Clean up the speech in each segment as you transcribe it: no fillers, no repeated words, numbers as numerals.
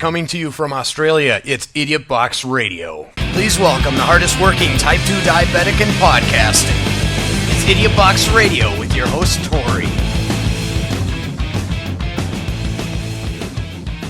Coming to you from Australia, it's Idiot Box Radio. Please welcome the hardest working Type 2 diabetic in podcasting. It's Idiot Box Radio with your host, Tori.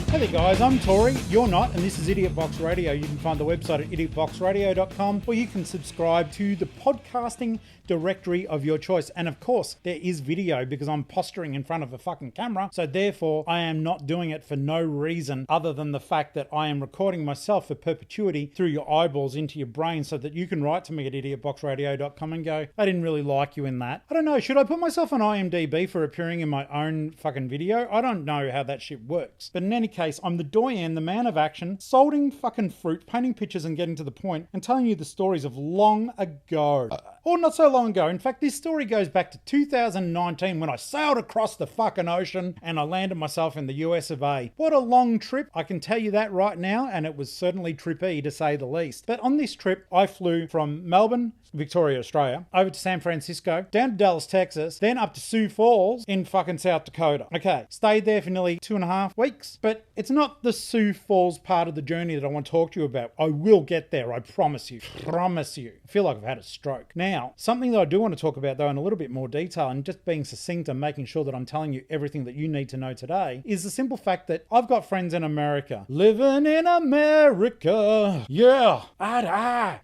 Hey there guys, I'm Tori, you're not, and this is Idiot Box Radio. You can find the website at idiotboxradio.com, or you can subscribe to the podcasting directory of your choice. And of course, there is video because I'm posturing in front of a fucking camera, so therefore I am not doing it for no reason other than the fact that I am recording myself for perpetuity through your eyeballs into your brain so that you can write to me at idiotboxradio.com and go, I didn't really like you in that. I don't know, should I put myself on IMDb for appearing in my own fucking video? I don't know how that shit works. But in any case, I'm the doyen, the man of action, solding fucking fruit, painting pictures and getting to the point, and telling you the stories of long ago. Or not so long ago. In fact, this story goes back to 2019 when I sailed across the fucking ocean and I landed myself in the US of A. What a long trip, I can tell you that right now, and it was certainly trippy to say the least. But on this trip, I flew from Melbourne, Victoria, Australia, over to San Francisco, down to Dallas, Texas, then up to Sioux Falls in fucking South Dakota. Okay, stayed there for nearly 2.5 weeks, but it's not the Sioux Falls part of the journey that I want to talk to you about. I will get there, I promise you. Promise you. I feel like I've had a stroke. Now, something that I do want to talk about though in a little bit more detail, and just being succinct and making sure that I'm telling you everything that you need to know today, is the simple fact that I've got friends in America. Living in America. Yeah.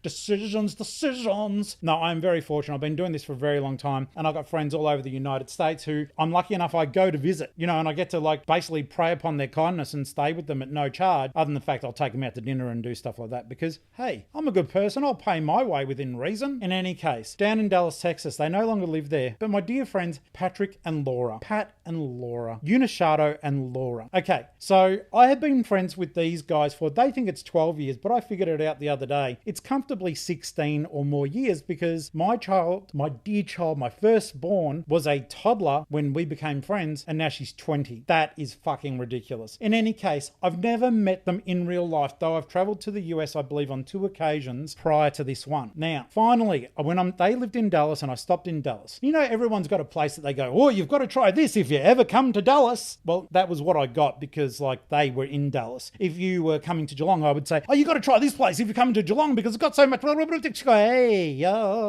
Decisions. No, I'm very fortunate. I've been doing this for a very long time, and I've got friends all over the United States who I'm lucky enough I go to visit, and I get to like basically prey upon their kindness and stay with them at no charge, other than the fact I'll take them out to dinner and do stuff like that because, hey, I'm a good person. I'll pay my way within reason. In any case, down in Dallas, Texas, they no longer live there, but my dear friends, Patrick and Laura. Pat and Laura. Unishato and Laura. Okay, so I have been friends with these guys for, they think it's 12 years, but I figured it out the other day. It's comfortably 16 or more years because my dear child, my firstborn, was a toddler when we became friends, and now she's 20. That is fucking ridiculous. In any case, I've never met them in real life, though I've traveled to the US, I believe, on 2 occasions prior to this one. Now, finally, they lived in Dallas and I stopped in Dallas. Everyone's got a place that they go, oh, you've got to try this if you ever come to Dallas. Well, that was what I got because they were in Dallas. If you were coming to Geelong, I would say, oh, you got to try this place if you're coming to Geelong because it's got so much. Hey,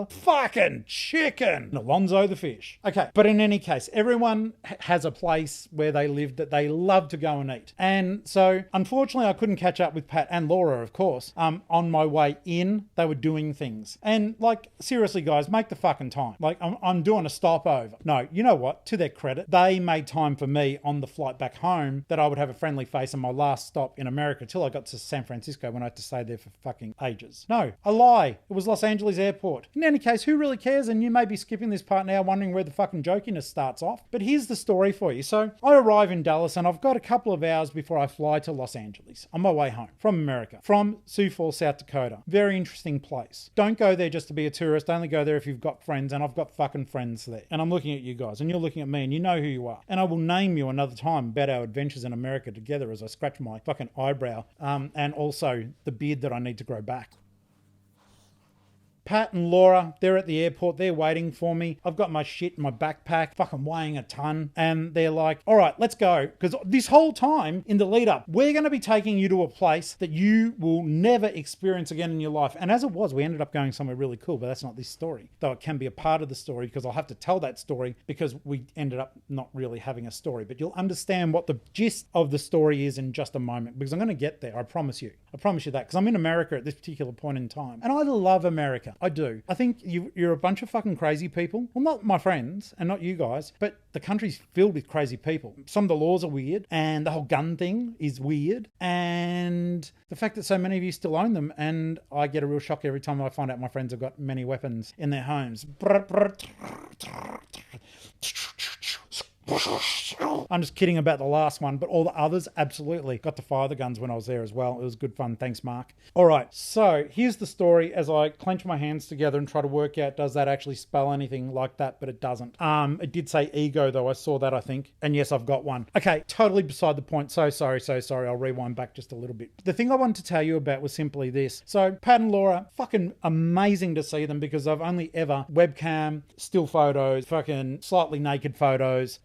fucking chicken. Alonzo the fish. Okay, but in any case, everyone has a place where they live that they love to go and eat. And so, unfortunately, I couldn't catch up with Pat and Laura, of course. On my way in, they were doing things. And seriously, guys, make the fucking time. I'm doing a stopover. No, you know what? To their credit, they made time for me on the flight back home that I would have a friendly face on my last stop in America till I got to San Francisco when I had to stay there for fucking ages. No, a lie. It was Los Angeles Airport. In any case, who really cares? And you may be skipping this part now, wondering where the fucking jokiness starts off. But here's the story for you. So I arrive in Dallas and I've got a couple of hours before I fly to Los Angeles on my way home from America, from Sioux Falls, South Dakota. Very interesting place. Don't go there just to be a tourist. Only go there if you've got friends, and I've got fucking friends there. And I'm looking at you guys, and you're looking at me, and you know who you are. And I will name you another time about our adventures in America together as I scratch my fucking eyebrow, and also the beard that I need to grow back. Pat and Laura, they're at the airport. They're waiting for me. I've got my shit in my backpack, fucking weighing a ton. And they're like, all right, let's go. Because this whole time in the lead up, we're going to be taking you to a place that you will never experience again in your life. And as it was, we ended up going somewhere really cool, but that's not this story. Though it can be a part of the story because I'll have to tell that story because we ended up not really having a story. But you'll understand what the gist of the story is in just a moment because I'm going to get there. I promise you. I promise you that because I'm in America at this particular point in time. And I love America. I do. I think you're a bunch of fucking crazy people. Well, not my friends and not you guys, but the country's filled with crazy people. Some of the laws are weird and the whole gun thing is weird. And the fact that so many of you still own them, and I get a real shock every time I find out my friends have got many weapons in their homes. I'm just kidding about the last one, but all the others, absolutely. Got to fire the guns when I was there as well. It was good fun. Thanks, Mark. All right, so here's the story as I clench my hands together and try to work out, does that actually spell anything like that? But it doesn't. It did say ego, though. I saw that, I think. And yes, I've got one. Okay, totally beside the point. So sorry. I'll rewind back just a little bit. The thing I wanted to tell you about was simply this. So Pat and Laura, fucking amazing to see them because I've only ever webcam, still photos, fucking slightly naked photos.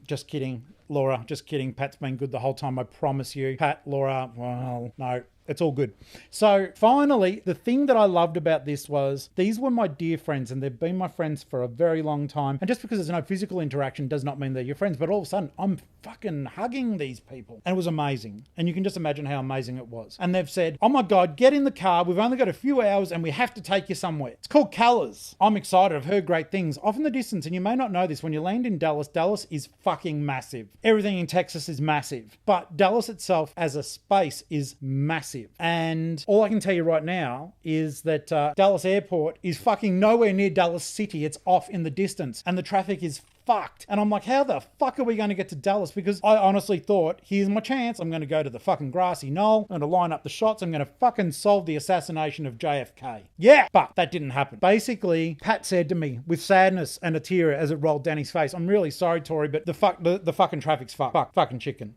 Just kidding. Laura, just kidding. Pat's been good the whole time, I promise you. Pat, Laura, well, no. It's all good. So finally, the thing that I loved about this was these were my dear friends, and they've been my friends for a very long time. And just because there's no physical interaction does not mean they're your friends. But all of a sudden, I'm fucking hugging these people. And it was amazing. And you can just imagine how amazing it was. And they've said, oh my God, get in the car. We've only got a few hours and we have to take you somewhere. It's called Callas. I'm excited. I've heard great things. Off in the distance, and you may not know this, when you land in Dallas, Dallas is fucking massive. Everything in Texas is massive. But Dallas itself as a space is massive. And all I can tell you right now is that Dallas Airport is fucking nowhere near Dallas City. It's off in the distance and the traffic is fucked. And I'm like, how the fuck are we going to get to Dallas? Because I honestly thought, here's my chance. I'm going to go to the fucking grassy knoll. I'm going to line up the shots. I'm going to fucking solve the assassination of JFK. Yeah, but that didn't happen. Basically, Pat said to me with sadness and a tear as it rolled down his face, I'm really sorry, Tori, but the fucking traffic's fucked. Fucking chicken.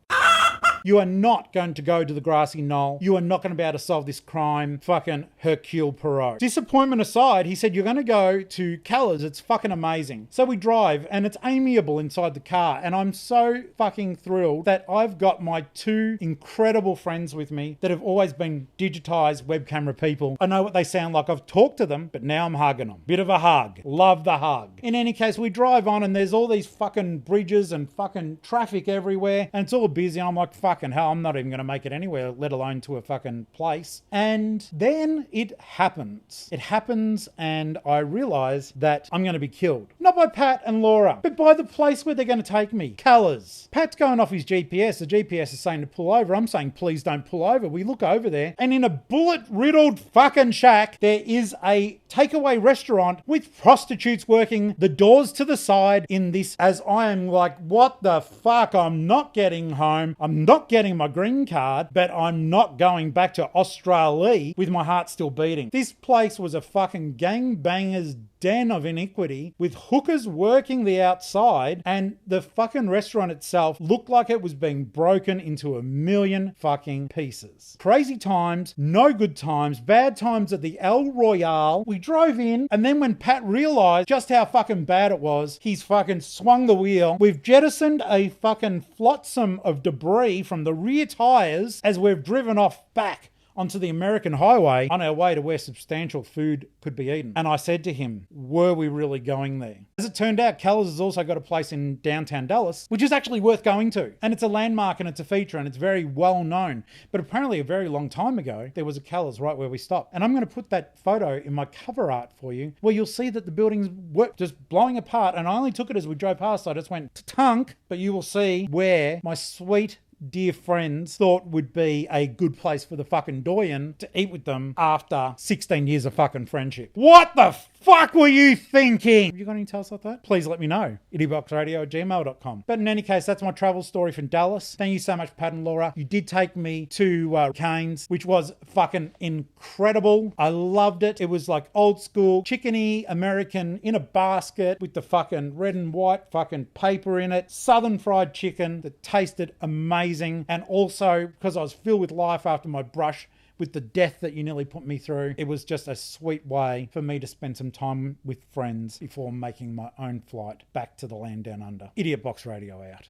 You are not going to go to the grassy knoll. You are not going to be able to solve this crime. Fucking Hercule Poirot. Disappointment aside, he said, you're going to go to Callas. It's fucking amazing. So we drive and it's amiable inside the car. And I'm so fucking thrilled that I've got my two incredible friends with me that have always been digitized web camera people. I know what they sound like. I've talked to them, but now I'm hugging them. Bit of a hug. Love the hug. In any case, we drive on and there's all these fucking bridges and fucking traffic everywhere. And it's all busy. And I'm like, fucking hell, I'm not even going to make it anywhere, let alone to a fucking place. And then it happens. It happens and I realize that I'm going to be killed. Not by Pat and Laura, but by the place where they're going to take me. Callas. Pat's going off his GPS. The GPS is saying to pull over. I'm saying, please don't pull over. We look over there and in a bullet-riddled fucking shack, there is a takeaway restaurant with prostitutes working the doors to the side in this, as I am like, what the fuck? I'm not getting home. I'm not getting my green card, but I'm not going back to Australia with my heart still beating. This place was a fucking gangbangers den of iniquity with hookers working the outside, and the fucking restaurant itself looked like it was being broken into a million fucking pieces. Crazy times, no good times, bad times at the El Royale. We drove in, and then when Pat realized just how fucking bad it was, he's fucking swung the wheel. We've jettisoned a fucking flotsam of debris from the rear tires as we've driven off back onto the American highway on our way to where substantial food could be eaten. And I said to him, were we really going there? As it turned out, Callas has also got a place in downtown Dallas, which is actually worth going to. And it's a landmark and it's a feature and it's very well known. But apparently a very long time ago, there was a Callas right where we stopped. And I'm going to put that photo in my cover art for you, where you'll see that the buildings were just blowing apart. And I only took it as we drove past. So I just went tunk, but you will see where my sweet dear friends thought would be a good place for the fucking doyen to eat with them after 16 years of fucking friendship. What the fuck were you thinking? Have you got any tales like that? Please let me know. idiotboxradio@gmail.com. But in any case, that's my travel story from Dallas. Thank you so much, Pat and Laura. You did take me to Canes, which was fucking incredible. I loved it. It was like old school, chickeny American in a basket with the fucking red and white fucking paper in it. Southern fried chicken that tasted amazing. And also, because I was filled with life after my brush with the death that you nearly put me through, it was just a sweet way for me to spend some time with friends before making my own flight back to the land down under. Idiot Box Radio out.